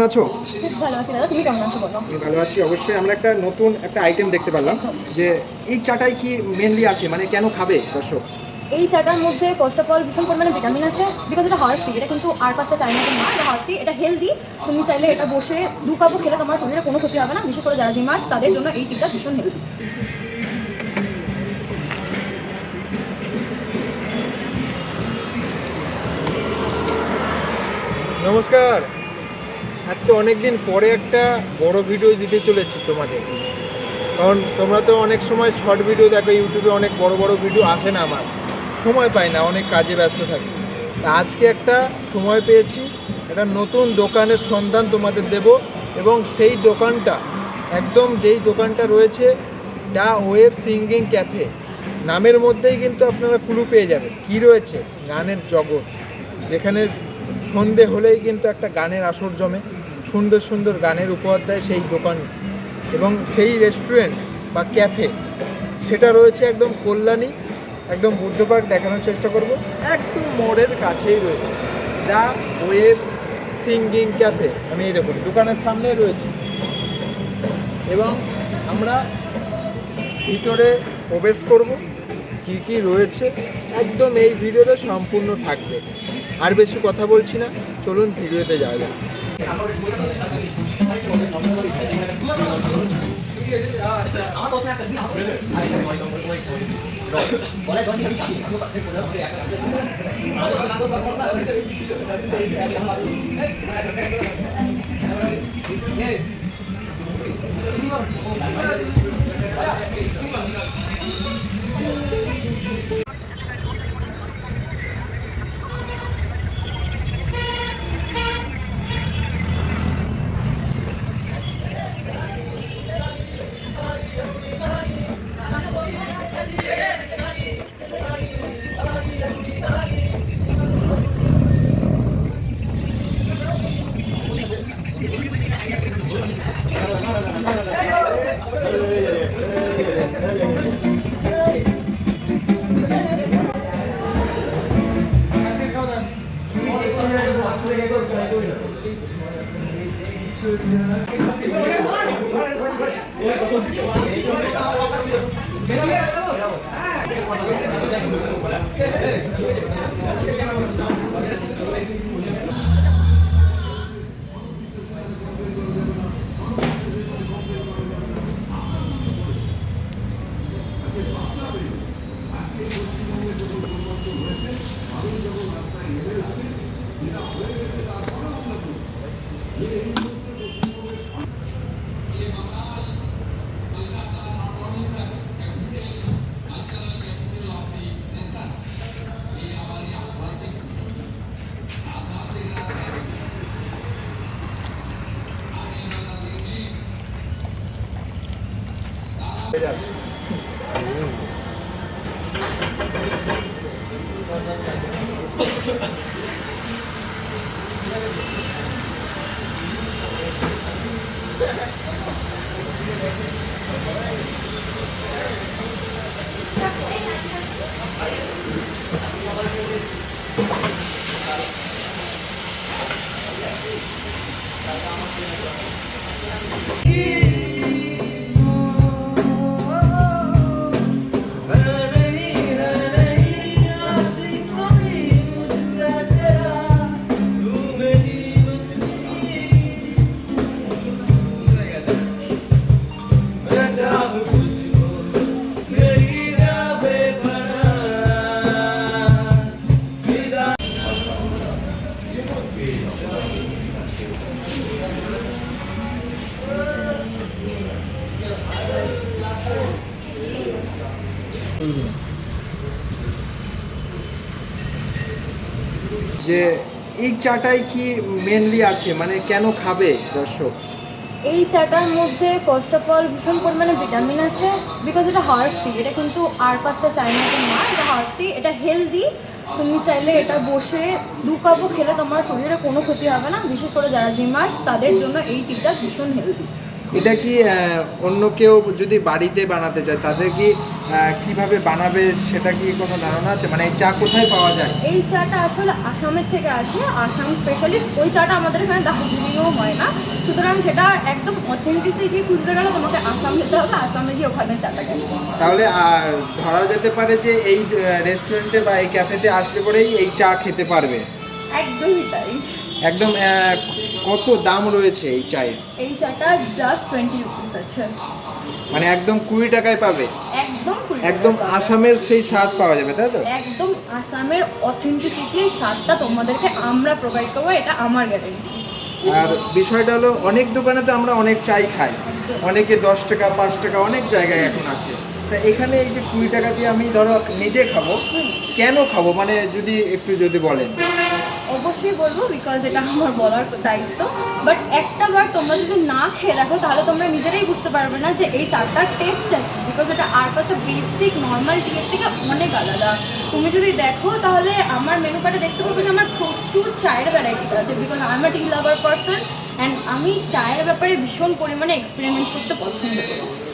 আছো? খুব ভালো আছি দাদা, তুমি কেমন আছো বলো? আমি ভালো আছি অবশ্যই। আমরা একটা নতুন আইটেম দেখতে পারলাম যে এই চাটাই কি মেনলি আছে, মানে কেন খাবে দর্শক? এই চাটার মধ্যে ফার্স্ট অফ অল ভীষণ পরিমাণে ভিটামিন আছে, বিকজ এটা হার্ট টি। এটা কিন্তু আর পাঁচটা চাইনিজ না, এটা হার্ট টি, এটা হেলদি। তুমি চাইলে এটা বসে 2 কাপও খেলে তোমার শরীরে কোনো ক্ষতি হবে না, বিশেষ করে যারা জিমার তাদের জন্য এই টিটা ভীষণ হেলদি। নমস্কার। আজকে অনেক দিন পরে একটা বড় ভিডিও দিতে চলেছি তোমাদের, কারণ তোমরা তো অনেক সময় শর্ট ভিডিও দেখো ইউটিউবে, অনেক বড় বড় ভিডিও আসে না, আমার সময় পাই না, অনেক কাজে ব্যস্ত থাকি। তা আজকে একটা সময় পেয়েছি, একটা নতুন দোকানের সন্ধান তোমাদের দেব, এবং সেই দোকানটা একদম যেই দোকানটা রয়েছে দ্য ওয়েভ সিঙ্গিং ক্যাফে নামের মধ্যেই কিন্তু আপনারা ক্লু পেয়ে যাবেন কী রয়েছে। গানের জগৎ, যেখানে সন্ধে হলেই কিন্তু একটা গানের আসর জমে, সুন্দর সুন্দর গানের উপহার দেয় সেই দোকান, এবং সেই রেস্টুরেন্ট বা ক্যাফে সেটা রয়েছে একদম কল্যাণী, একদম বুদ্ধ পার্ক দেখানোর চেষ্টা করব। একদম মোড়ের কাছেই রয়েছে দ্য ওয়েভ সিঙ্গিং ক্যাফে। আমি এই দেখুন দোকানের সামনে রয়েছি, এবং আমরা ভিতরে প্রবেশ করব। কী কী রয়েছে একদম এই ভিডিওতে সম্পূর্ণ থাকবে। আর বেশি কথা বলছি না, চলুন ভিডিওতে যাওয়া যাক। যে এই চাটাই কি মেনলি আছে, মানে কেন খাবে দর্শক? এই চাটার মধ্যে ফার্স্ট অফ অল ভীষণ পরিমাণে ভিটামিন আছে, বিকজ এটা হার্ট টি। এটা কিন্তু আর পাঁচটা চাইনিজ না, এটা হার্ট টি, এটা হেলদি। তুমি চাইলে এটা বসে 2 কাপও খেলে তোমার শরীরে কোনো ক্ষতি হবে না, বিশেষ করে যারা জিমার তাদের জন্য এই টিটা ভীষণ হেলদি। এটা কি অন্য কেউ যদি বাড়িতে বানাতে চায় তাদের কি কিভাবে বানাবে সেটা কি কোনো ধারণা আছে, মানে এই চা কোথায় পাওয়া যায়? এই চাটা আসলে আসামের থেকে আসে, আসাম স্পেশালিস্ট। ওই চাটা আমাদের এখানে দার্জিলিংয়েও হয় না, সুতরাং সেটা একদম অথেন্টিসিটি খুঁজতে গেলে তোমাকে আসাম যেতে হবে, আসামে গিয়ে ওখানে চাটা খেতে হবে। তাহলে আর ধরা যেতে পারে যে এই রেস্টুরেন্টে বা এই ক্যাফেতে আসলে পরেই এই চা খেতে পারবে? একদমই তাই। একদম। কত দাম রয়েছে এই চায়ের? এই চাটা জাস্ট 20 রুপিস আছে, মানে একদম 20 টাকায় পাবে? একদম 20 টাকা একদম পাবে। আসামের সেই স্বাদ পাওয়া যাবে, তাই তো? একদম আসামের অথেন্টিসিটির স্বাদটা তোমাদেরকে আমরা প্রোভাইড করবো, এটা আমার গ্যারেন্টি। আর বিষয়টা হলো অনেক দোকানে তো আমরা অনেক চাই খাই, অনেকে 10 টাকা 5 টাকা অনেক জায়গায় এখন আছে, তা এখানে এই যে 20 টাকা দিয়ে আমি ধরো নিজে খাবো, কেন খাবো মানে যদি বলেন? অবশ্যই বলবো, বিকজ এটা আমার বলার দায়িত্ব। বাট একটা বার তোমরা যদি না খেয়ে দেখো তাহলে তোমরা নিজেরাই বুঝতে পারবে না যে এই চাটার টেস্টটা, বিকজ এটা আর পাঁচটা বেসিক নর্মাল টিয়ের থেকে অনেক আলাদা। তুমি যদি দেখো তাহলে আমার মেনু কার্ডে দেখতে পাবে যে আমার প্রচুর চায়ের ভ্যারাইটিটা আছে, because I am a T lover person and আমি চায়ের ব্যাপারে ভীষণ পরিমাণে এক্সপেরিমেন্ট করতে পছন্দ করি।